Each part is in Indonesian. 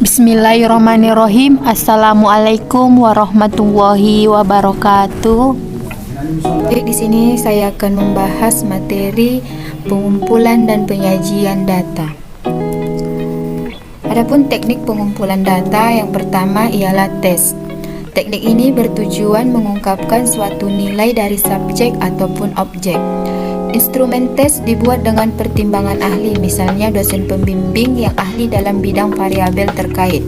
Bismillahirrahmanirrahim. Assalamualaikum warahmatullahi wabarakatuh. Di sini saya akan membahas materi pengumpulan dan penyajian data. Adapun teknik pengumpulan data yang pertama ialah tes. Teknik ini bertujuan mengungkapkan suatu nilai dari subjek ataupun objek. Instrumen tes dibuat dengan pertimbangan ahli, misalnya dosen pembimbing yang ahli dalam bidang variabel terkait.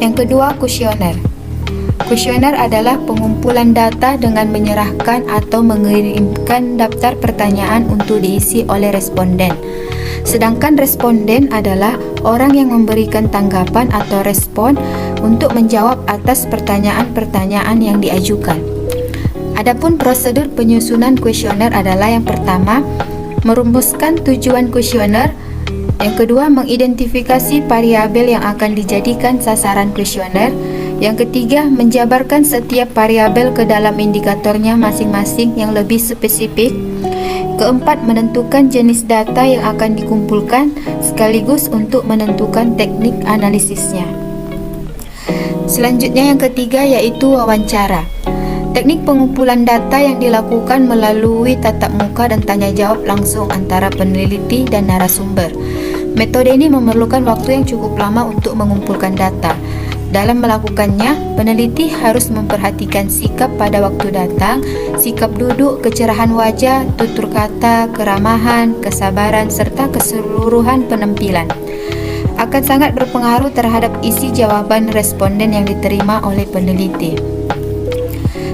Yang kedua, kuesioner. Kuesioner adalah pengumpulan data dengan menyerahkan atau mengirimkan daftar pertanyaan untuk diisi oleh responden. Sedangkan responden adalah orang yang memberikan tanggapan atau respon untuk menjawab atas pertanyaan-pertanyaan yang diajukan. Adapun prosedur penyusunan kuesioner adalah yang pertama, merumuskan tujuan kuesioner. Yang kedua, mengidentifikasi variabel yang akan dijadikan sasaran kuesioner. Yang ketiga, menjabarkan setiap variabel ke dalam indikatornya masing-masing yang lebih spesifik. Keempat, menentukan jenis data yang akan dikumpulkan sekaligus untuk menentukan teknik analisisnya. Selanjutnya yang ketiga yaitu wawancara. Teknik pengumpulan data yang dilakukan melalui tatap muka dan tanya jawab langsung antara peneliti dan narasumber. Metode ini memerlukan waktu yang cukup lama untuk mengumpulkan data. Dalam melakukannya, peneliti harus memperhatikan sikap pada waktu datang, sikap duduk, kecerahan wajah, tutur kata, keramahan, kesabaran, serta keseluruhan penampilan. Akan sangat berpengaruh terhadap isi jawaban responden yang diterima oleh peneliti.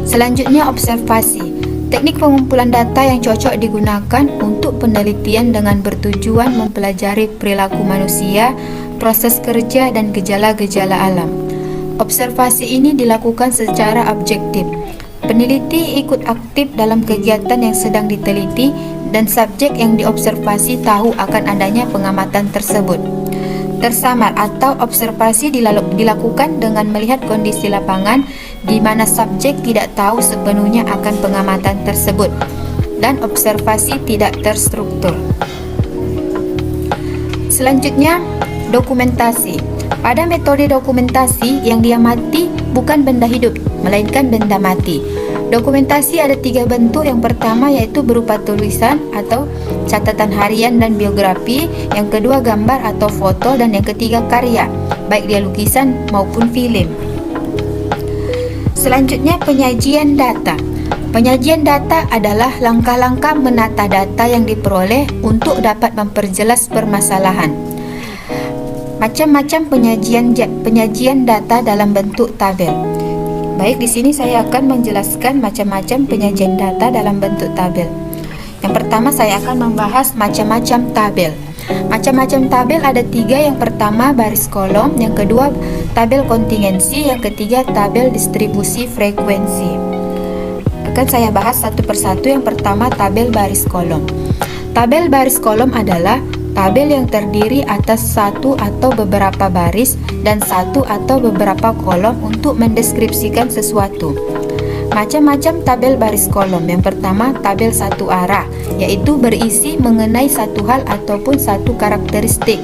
Selanjutnya, observasi. Teknik pengumpulan data yang cocok digunakan untuk penelitian dengan bertujuan mempelajari perilaku manusia, proses kerja, dan gejala-gejala alam. Observasi ini dilakukan secara objektif. Peneliti ikut aktif dalam kegiatan yang sedang diteliti dan subjek yang diobservasi tahu akan adanya pengamatan tersebut. Tersamar atau observasi dilakukan dengan melihat kondisi lapangan di mana subjek tidak tahu sepenuhnya akan pengamatan tersebut dan observasi tidak terstruktur. Selanjutnya, dokumentasi. Pada metode dokumentasi, yang diamati bukan benda hidup, melainkan benda mati. Dokumentasi ada 3 bentuk. Yang pertama yaitu berupa tulisan atau catatan harian dan biografi. Yang kedua gambar atau foto. Dan yang ketiga karya, baik dia lukisan maupun film. Selanjutnya, penyajian data. Penyajian data adalah langkah-langkah menata data yang diperoleh untuk dapat memperjelas permasalahan. Macam-macam penyajian data dalam bentuk tabel. Baik, di sini saya akan menjelaskan macam-macam penyajian data dalam bentuk tabel. Yang pertama, saya akan membahas macam-macam tabel. Macam-macam tabel ada 3. Yang pertama, baris kolom. Yang kedua, tabel kontingensi. Yang ketiga, tabel distribusi frekuensi. Akan saya bahas satu persatu. Yang pertama, tabel baris kolom. Tabel baris kolom adalah tabel yang terdiri atas satu atau beberapa baris dan satu atau beberapa kolom untuk mendeskripsikan sesuatu. Macam-macam tabel baris kolom. Yang pertama, tabel satu arah, yaitu berisi mengenai satu hal ataupun satu karakteristik.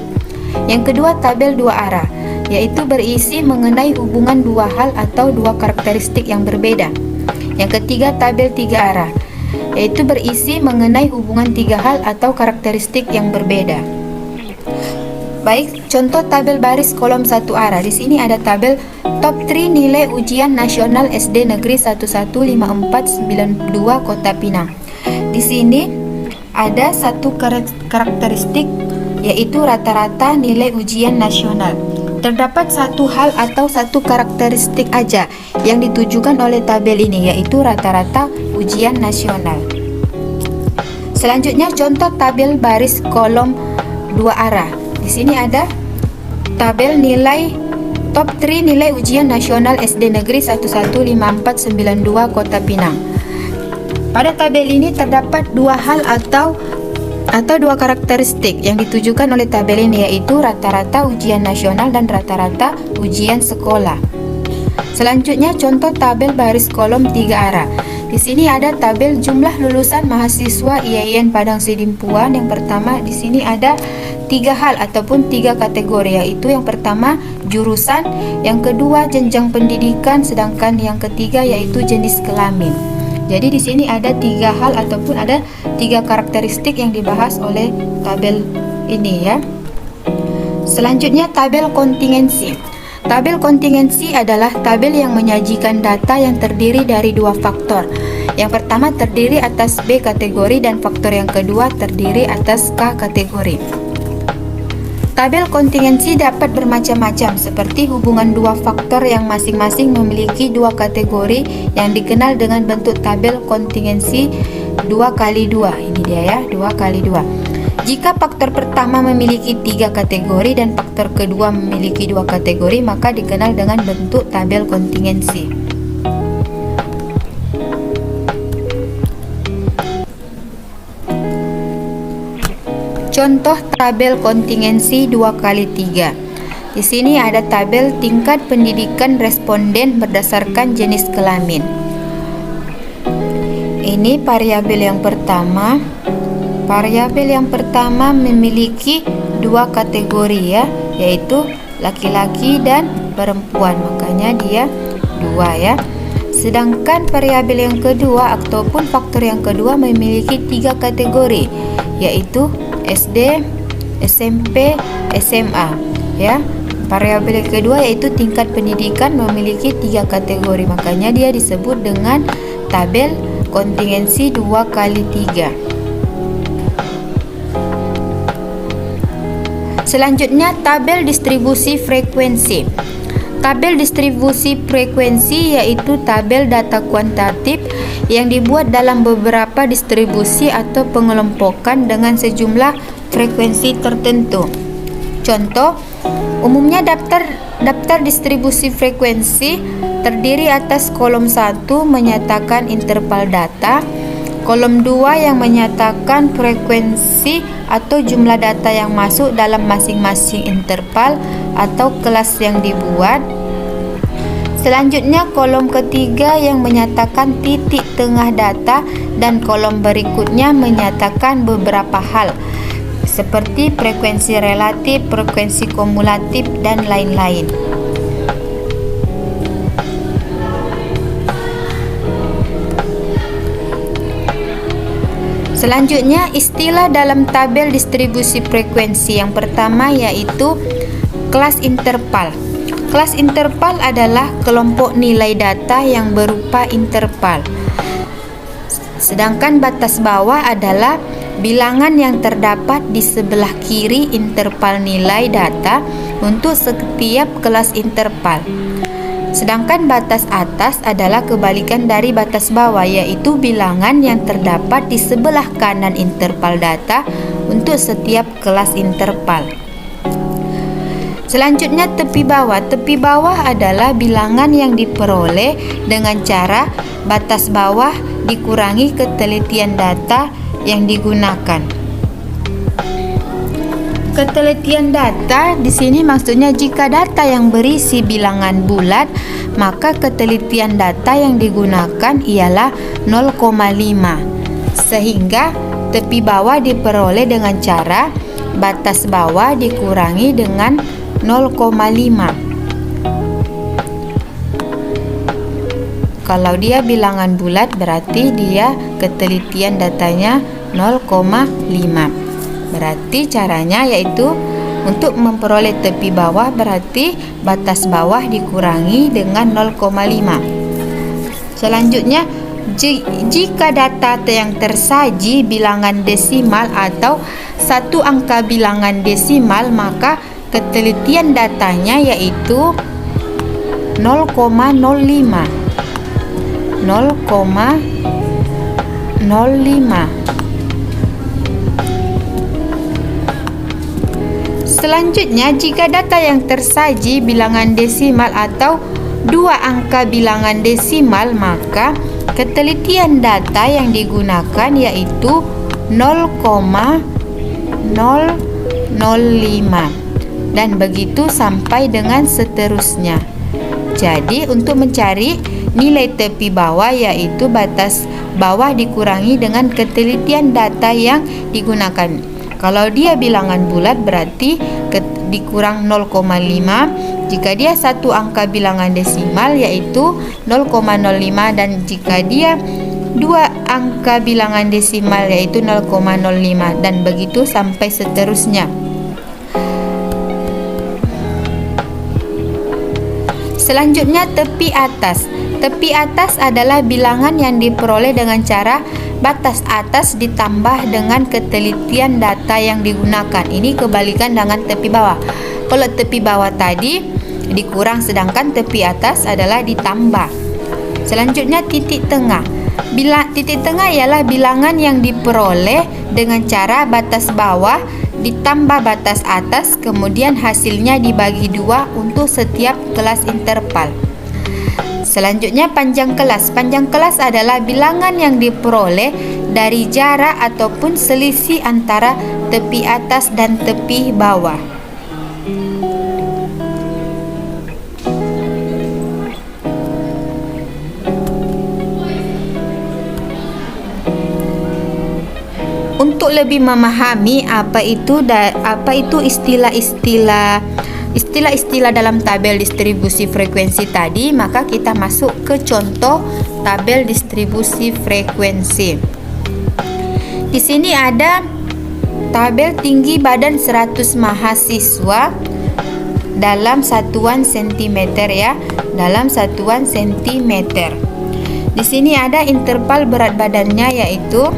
Yang kedua, tabel dua arah, yaitu berisi mengenai hubungan dua hal atau dua karakteristik yang berbeda. Yang ketiga, tabel tiga arah, yaitu berisi mengenai hubungan tiga hal atau karakteristik yang berbeda. Baik, contoh tabel baris kolom satu arah. Di sini ada tabel top 3 nilai ujian nasional SD Negeri 1154992 Kota Pinang. Di sini ada satu karakteristik, yaitu rata-rata nilai ujian nasional. Terdapat satu hal atau satu karakteristik aja yang ditujukan oleh tabel ini, yaitu rata-rata ujian nasional. Selanjutnya, contoh tabel baris kolom dua arah. Di sini ada tabel nilai top 3 nilai ujian nasional SD Negeri 1154992 Kota Pinang. Pada tabel ini terdapat dua hal atau dua karakteristik yang ditujukan oleh tabel ini, yaitu rata-rata ujian nasional dan rata-rata ujian sekolah. Selanjutnya, contoh tabel baris kolom tiga arah. Di sini ada tabel jumlah lulusan mahasiswa IAIN Padang Sidimpuan. Yang pertama di sini ada 3 hal ataupun 3 kategori, yaitu yang pertama jurusan, yang kedua jenjang pendidikan, sedangkan yang ketiga yaitu jenis kelamin. Jadi di sini ada 3 hal ataupun ada 3 karakteristik yang dibahas oleh tabel ini ya. Selanjutnya tabel kontingensi. Tabel kontingensi adalah tabel yang menyajikan data yang terdiri dari 2 faktor. Yang pertama terdiri atas B kategori dan faktor yang kedua terdiri atas K kategori. Tabel kontingensi dapat bermacam-macam seperti hubungan 2 faktor yang masing-masing memiliki 2 kategori yang dikenal dengan bentuk tabel kontingensi 2x2. Ini dia ya, 2x2. Jika faktor pertama memiliki 3 kategori dan faktor kedua memiliki 2 kategori, maka dikenal dengan bentuk tabel kontingensi. Contoh tabel kontingensi 2x3. Di sini ada tabel tingkat pendidikan responden berdasarkan jenis kelamin. Ini variabel yang pertama. Variabel yang pertama memiliki 2 kategori ya, yaitu laki-laki dan perempuan, makanya dia 2 ya. Sedangkan variabel yang kedua ataupun faktor yang kedua memiliki 3 kategori, yaitu SD, SMP, SMA ya. Variabel yang kedua yaitu tingkat pendidikan memiliki 3 kategori, makanya dia disebut dengan tabel kontingensi 2x3. Selanjutnya tabel distribusi frekuensi. Tabel distribusi frekuensi yaitu tabel data kuantitatif yang dibuat dalam beberapa distribusi atau pengelompokan dengan sejumlah frekuensi tertentu. Contoh, umumnya daftar distribusi frekuensi terdiri atas kolom 1 menyatakan interval data, kolom 2 yang menyatakan frekuensi atau jumlah data yang masuk dalam masing-masing interval atau kelas yang dibuat. Selanjutnya kolom ketiga yang menyatakan titik tengah data dan kolom berikutnya menyatakan beberapa hal seperti frekuensi relatif, frekuensi kumulatif dan lain-lain. Selanjutnya istilah dalam tabel distribusi frekuensi. Yang pertama yaitu kelas interval. Kelas interval adalah kelompok nilai data yang berupa interval. Sedangkan batas bawah adalah bilangan yang terdapat di sebelah kiri interval nilai data untuk setiap kelas interval. Sedangkan batas atas adalah kebalikan dari batas bawah, yaitu bilangan yang terdapat di sebelah kanan interval data untuk setiap kelas interval. Selanjutnya tepi bawah. Tepi bawah adalah bilangan yang diperoleh dengan cara batas bawah dikurangi ketelitian data yang digunakan. Ketelitian data di sini maksudnya jika data yang berisi bilangan bulat, maka ketelitian data yang digunakan ialah 0,5. Sehingga tepi bawah diperoleh dengan cara batas bawah dikurangi dengan 0,5. Kalau dia bilangan bulat berarti dia ketelitian datanya 0,5. Berarti caranya yaitu untuk memperoleh tepi bawah berarti batas bawah dikurangi dengan 0,5. Selanjutnya, jika data yang tersaji bilangan desimal atau satu angka bilangan desimal, maka ketelitian datanya yaitu 0,05. Selanjutnya, jika data yang tersaji bilangan desimal atau 2 angka bilangan desimal, maka ketelitian data yang digunakan yaitu 0,005 dan begitu sampai dengan seterusnya. Jadi untuk mencari nilai tepi bawah, yaitu batas bawah dikurangi dengan ketelitian data yang digunakan. Kalau dia bilangan bulat berarti dikurang 0,5. Jika dia satu angka bilangan desimal yaitu 0,05, dan jika dia dua angka bilangan desimal yaitu 0,05, dan begitu sampai seterusnya. Selanjutnya tepi atas. Tepi atas adalah bilangan yang diperoleh dengan cara batas atas ditambah dengan ketelitian data yang digunakan. Ini kebalikan dengan tepi bawah. Kalau tepi bawah tadi dikurang, sedangkan tepi atas adalah ditambah. Selanjutnya titik tengah. Titik tengah ialah bilangan yang diperoleh dengan cara batas bawah ditambah batas atas, kemudian hasilnya dibagi 2 untuk setiap kelas interval. Selanjutnya panjang kelas. Panjang kelas adalah bilangan yang diperoleh dari jarak ataupun selisih antara tepi atas dan tepi bawah. Untuk lebih memahami apa itu istilah-istilah dalam tabel distribusi frekuensi tadi, maka kita masuk ke contoh tabel distribusi frekuensi. Di sini ada tabel tinggi badan 100 mahasiswa dalam satuan sentimeter ya, dalam satuan sentimeter. Di sini ada interval berat badannya, yaitu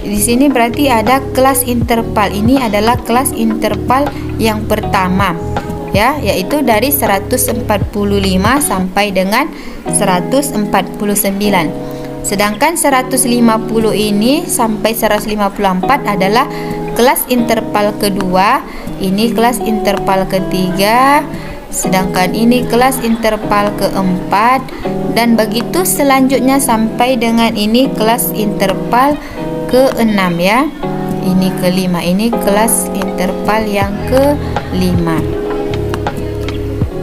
di sini berarti ada kelas interval. Ini adalah kelas interval yang pertama ya, yaitu dari 145 sampai dengan 149. Sedangkan 150 ini sampai 154 adalah kelas interval kedua, ini kelas interval ketiga, sedangkan ini kelas interval keempat, dan begitu selanjutnya sampai dengan ini kelas interval ke-6 ya. Ini ke-5, ini kelas interval yang ke-5.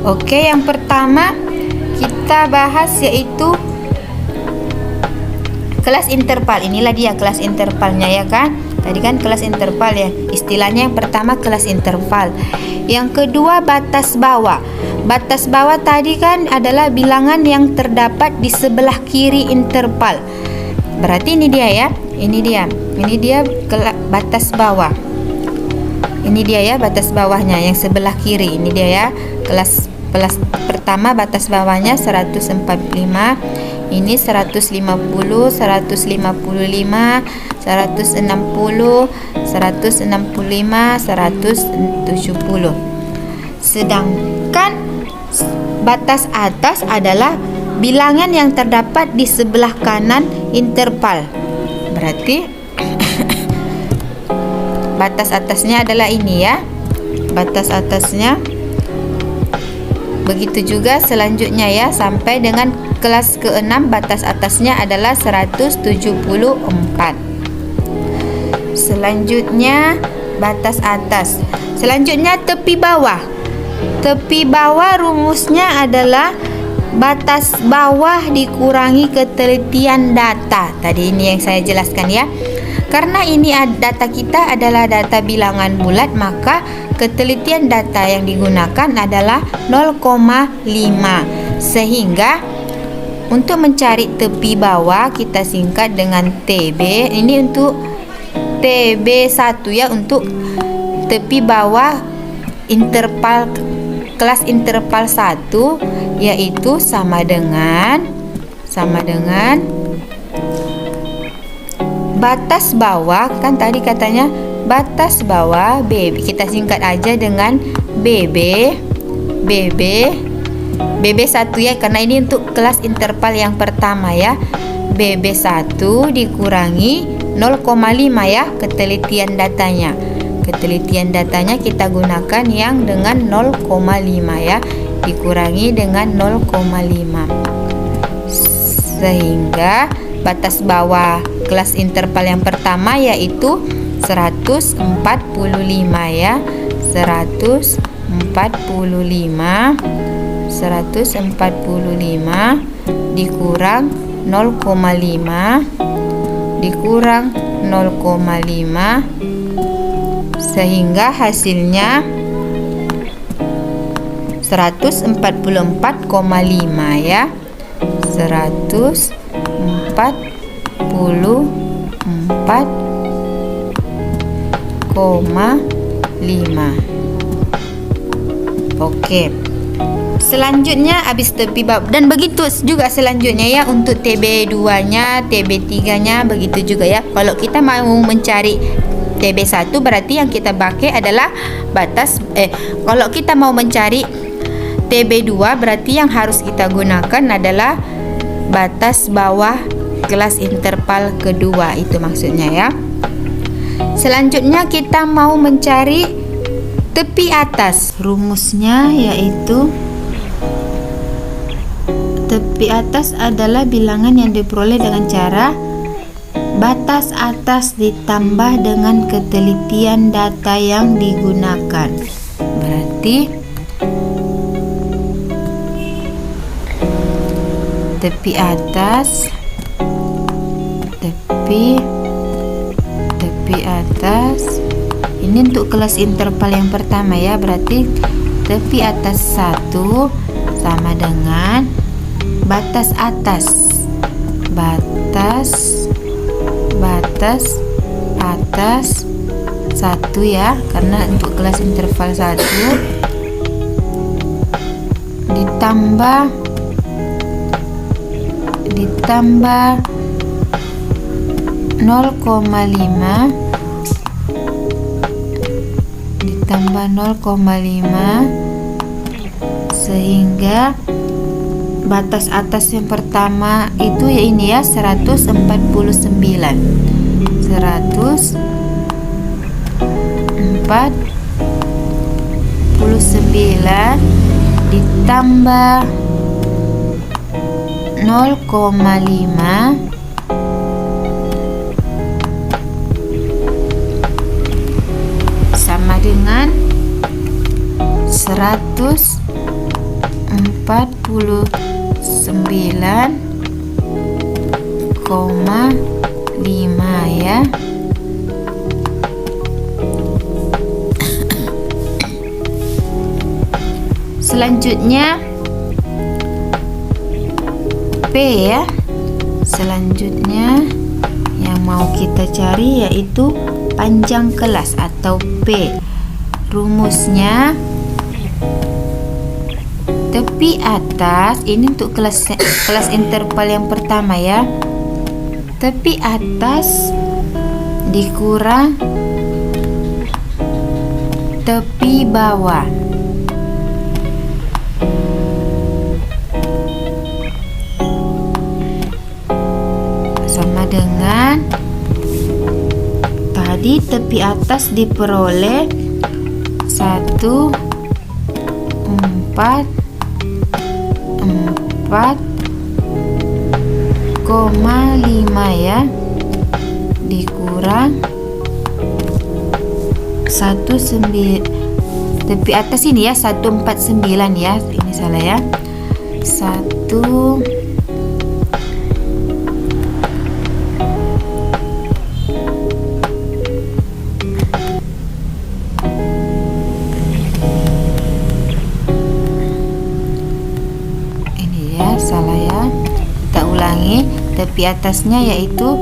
Oke, yang pertama kita bahas yaitu kelas interval. Inilah dia kelas intervalnya ya kan. Tadi kan kelas interval ya. Istilahnya yang pertama kelas interval. Yang kedua batas bawah. Batas bawah tadi kan adalah bilangan yang terdapat di sebelah kiri interval. Berarti ini dia ya. Ini dia batas bawah. Ini dia ya batas bawahnya yang sebelah kiri. Ini dia ya kelas pertama batas bawahnya 145. Ini 150, 155, 160, 165, 170. Sedangkan batas atas adalah bilangan yang terdapat di sebelah kanan interval. Berarti batas atasnya adalah ini ya. Batas atasnya. Begitu juga selanjutnya ya, sampai dengan kelas ke-6 batas atasnya adalah 174. Selanjutnya batas atas. Selanjutnya tepi bawah. Tepi bawah rumusnya adalah batas bawah dikurangi ketelitian data. Tadi ini yang saya jelaskan ya. Karena ini data kita adalah data bilangan bulat, maka ketelitian data yang digunakan adalah 0,5. Sehingga untuk mencari tepi bawah kita singkat dengan TB. Ini untuk TB1 ya, untuk tepi bawah interval kelas interval 1, yaitu sama dengan batas bawah, kan tadi katanya batas bawah BB, kita singkat aja dengan BB1 ya, karena ini untuk kelas interval yang pertama ya. BB1 dikurangi 0,5 ya ketelitian datanya. Ketelitian datanya kita gunakan yang dengan 0,5 ya, dikurangi dengan 0,5. Sehingga batas bawah kelas interval yang pertama yaitu 145 ya. 145 dikurang 0,5 dikurang 0,5 sehingga hasilnya 144,5 ya. 144,5. Oke. Selanjutnya habis tepi bawah, dan begitu juga selanjutnya ya untuk TB2-nya, TB3-nya begitu juga ya. Kalau kita mau mencari TB1 berarti yang kita pakai adalah batas kalau kita mau mencari TB2 berarti yang harus kita gunakan adalah batas bawah kelas interval kedua, itu maksudnya ya. Selanjutnya kita mau mencari tepi atas. Rumusnya yaitu tepi atas adalah bilangan yang diperoleh dengan cara batas atas ditambah dengan ketelitian data yang digunakan. Berarti tepi atas ini untuk kelas interval yang pertama ya. Berarti tepi atas 1 sama dengan batas atas 1 ya, karena untuk kelas interval 1 ditambah 0,5 sehingga batas atas yang pertama itu ya ini ya 149 ditambah 0,5 sama dengan 149,5 ya. Selanjutnya P ya. Selanjutnya yang mau kita cari yaitu panjang kelas atau P. Rumusnya tepi atas ini untuk kelas interval yang pertama ya. Tepi atas dikurang tepi bawah sama dengan tadi tepi atas diperoleh 144,5 ya dikurang 19 tepi atas ini ya 149 ya, ini salah ya. 1 salah ya, kita ulangi. Tepi atasnya yaitu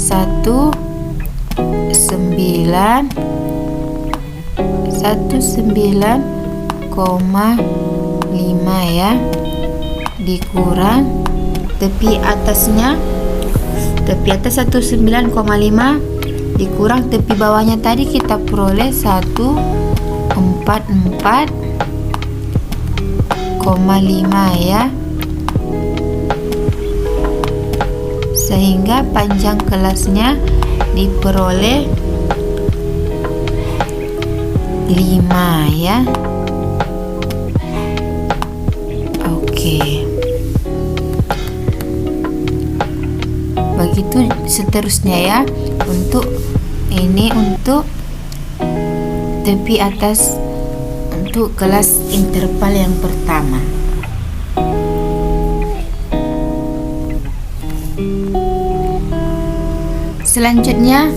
19,5 ya dikurang tepi atasnya, tepi atas 19,5 dikurang tepi bawahnya tadi kita peroleh 144,5 ya, sehingga panjang kelasnya diperoleh 5 ya. Oke. Begitu seterusnya ya. Untuk ini untuk tepi atas untuk kelas interval yang pertama. Selanjutnya,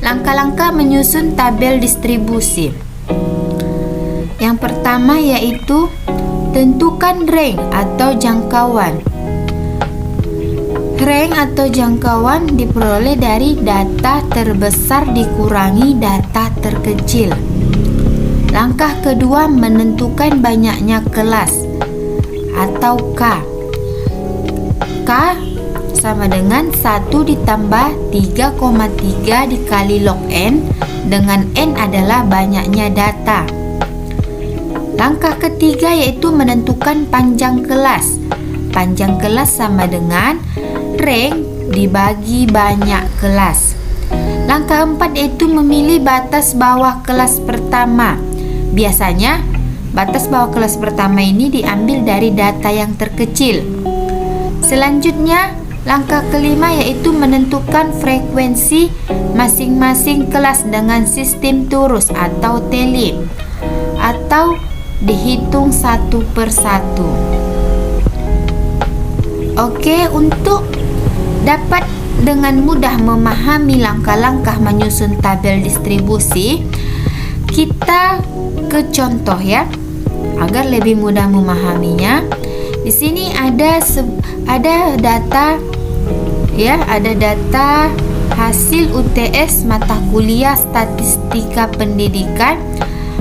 langkah-langkah menyusun tabel distribusi. Yang pertama yaitu tentukan range atau jangkauan. Range atau jangkauan diperoleh dari data terbesar dikurangi data terkecil. Langkah kedua, menentukan banyaknya kelas atau K. K sama dengan 1 ditambah 3,3 dikali log N, dengan N adalah banyaknya data. Langkah ketiga yaitu menentukan panjang kelas. Panjang kelas sama dengan range dibagi banyak kelas. Langkah 4 yaitu memilih batas bawah kelas pertama. Biasanya batas bawah kelas pertama ini diambil dari data yang terkecil. Selanjutnya, langkah kelima yaitu menentukan frekuensi masing-masing kelas dengan sistem turus atau tally, atau dihitung satu per satu. Oke, untuk dapat dengan mudah memahami langkah-langkah menyusun tabel distribusi, kita ke contoh ya, agar lebih mudah memahaminya. Di sini ada data ya, ada data hasil UTS mata kuliah Statistika Pendidikan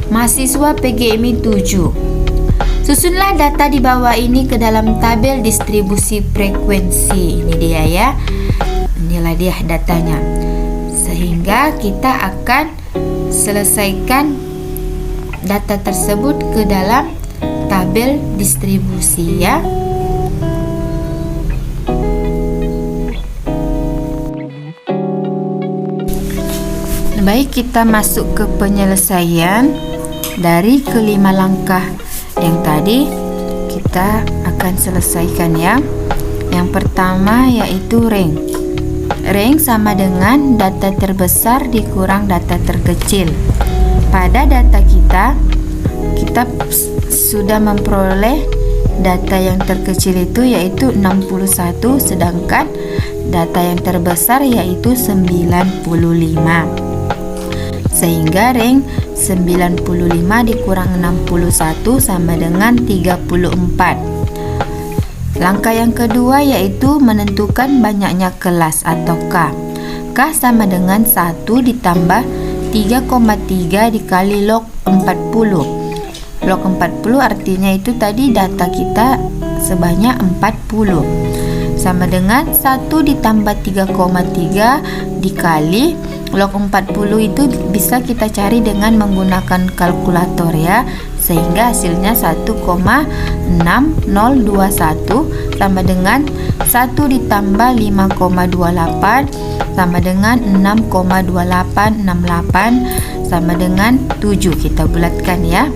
mahasiswa PGMI 7. Susunlah data di bawah ini ke dalam tabel distribusi frekuensi. Ini dia ya. Inilah dia datanya. Sehingga kita akan selesaikan data tersebut ke dalam tabel distribusi ya. Baik, kita masuk ke penyelesaian dari kelima langkah yang tadi kita akan selesaikan ya. Yang pertama yaitu range. Range sama dengan data terbesar dikurang data terkecil. Pada data kita sudah memperoleh data yang terkecil itu yaitu 61, sedangkan data yang terbesar yaitu 95. Sehingga range 95 dikurang 61 sama dengan 34. Langkah yang kedua yaitu menentukan banyaknya kelas atau K. K sama dengan 1 ditambah 3,3 dikali log 40. Log 40 artinya itu tadi data kita sebanyak 40. Sama dengan 1 ditambah 3,3 dikali log 40 itu bisa kita cari dengan menggunakan kalkulator ya. Sehingga hasilnya 1,6021 sama dengan 1 ditambah 5,28 sama dengan 6,2868 sama dengan 7. Kita bulatkan ya.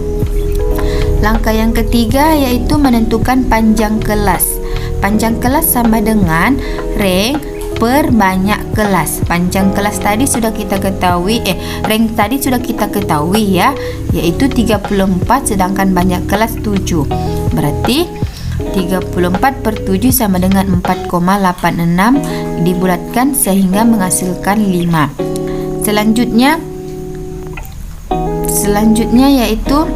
Langkah yang ketiga yaitu menentukan panjang kelas. Panjang kelas sama dengan range per banyak kelas. Panjang kelas tadi sudah kita ketahui, range tadi sudah kita ketahui ya, yaitu 34, sedangkan banyak kelas 7. Berarti 34 per 7 sama dengan 4,86 dibulatkan sehingga menghasilkan 5. Selanjutnya yaitu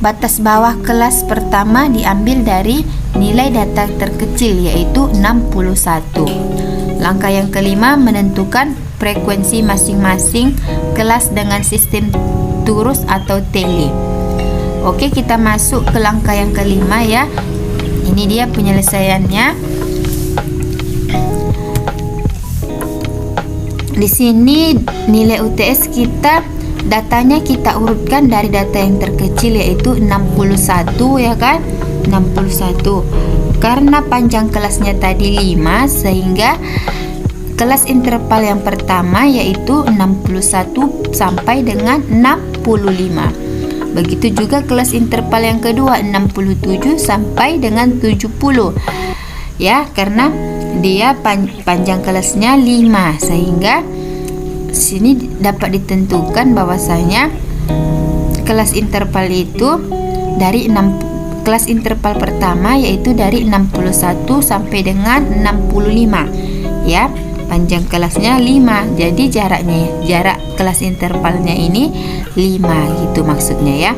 batas bawah kelas pertama diambil dari nilai data terkecil yaitu 61. Langkah yang kelima menentukan frekuensi masing-masing kelas dengan sistem turus atau tally. Oke, kita masuk ke langkah yang kelima ya. Ini dia penyelesaiannya. Di sini nilai UTS kita, datanya kita urutkan dari data yang terkecil yaitu 61 ya kan? 61. Karena panjang kelasnya tadi 5, sehingga kelas interval yang pertama yaitu 61 sampai dengan 65. Begitu juga kelas interval yang kedua 67 sampai dengan 70. Ya, karena dia panjang kelasnya 5, sehingga sini dapat ditentukan bahwasanya kelas interval itu dari kelas interval pertama yaitu dari 61 sampai dengan 65. ya. Panjang kelasnya 5. Jadi jarak kelas intervalnya ini 5 gitu maksudnya ya.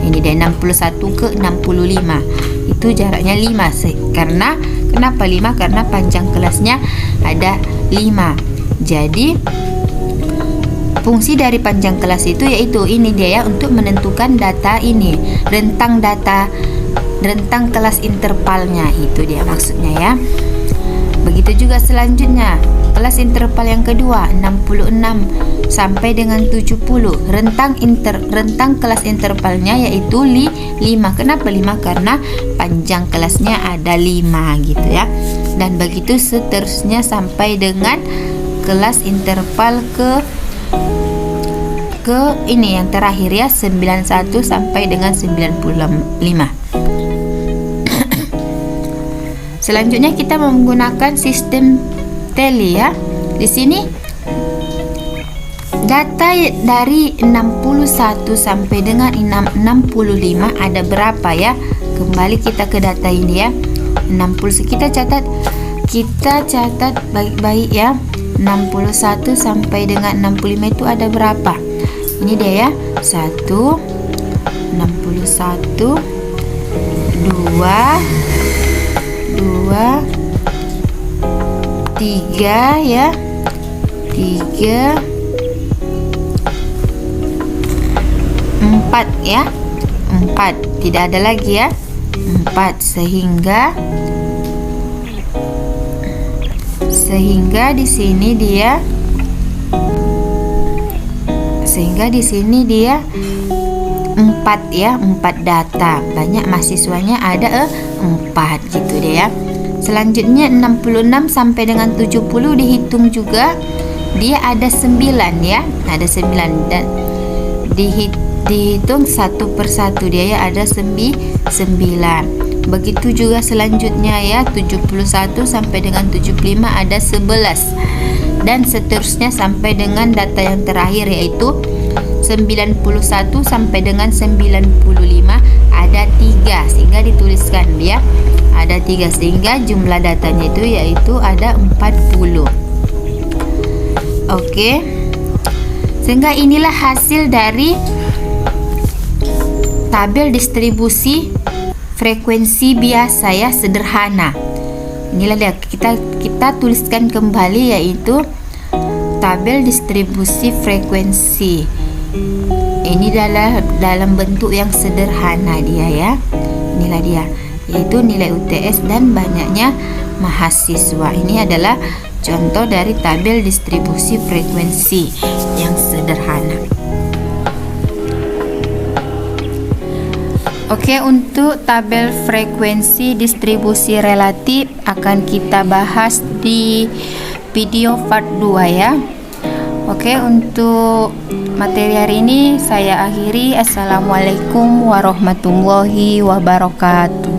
Ini dari 61 ke 65. Itu jaraknya 5 karena kenapa 5? Karena panjang kelasnya ada 5. Jadi fungsi dari panjang kelas itu yaitu ini dia ya, untuk menentukan data ini, rentang kelas intervalnya, itu dia maksudnya ya. Begitu juga selanjutnya, kelas interval yang kedua 66 sampai dengan 70. Rentang kelas intervalnya yaitu 5. Kenapa 5? Karena panjang kelasnya ada 5 gitu ya. Dan begitu seterusnya sampai dengan kelas interval ke ini yang terakhir ya, 91 sampai dengan 95. Selanjutnya kita menggunakan sistem teli ya. Di sini data dari 61 sampai dengan 65 ada berapa ya? Kembali kita ke data ini ya. 60 kita catat baik-baik ya. 61 sampai dengan 65 itu ada berapa? Ini dia ya. 1 61 2 3 ya, 3 4 ya, 4 tidak ada lagi ya, 4 sehingga di sini dia 4 ya, 4 data. Banyak mahasiswanya ada 4 gitu deh ya. Selanjutnya 66 sampai dengan 70 dihitung juga, dia ada 9 ya, ada 9 dan dihitung satu persatu dia ya, ada 9. Begitu juga selanjutnya ya, 71 sampai dengan 75 ada 11 dan seterusnya sampai dengan data yang terakhir yaitu 91 sampai dengan 95 ada 3, sehingga dituliskan ya ada 3, sehingga jumlah datanya itu yaitu ada 40. Oke, sehingga inilah hasil dari tabel distribusi frekuensi biasa ya, sederhana. Inilah dia, kita tuliskan kembali yaitu tabel distribusi frekuensi. Ini dalam bentuk yang sederhana dia ya. Inilah dia, yaitu nilai UTS dan banyaknya mahasiswa. Ini adalah contoh dari tabel distribusi frekuensi yang sederhana. Oke, untuk tabel frekuensi distribusi relatif akan kita bahas di video part 2 ya. Oke, untuk materi hari ini saya akhiri. Assalamualaikum warahmatullahi wabarakatuh.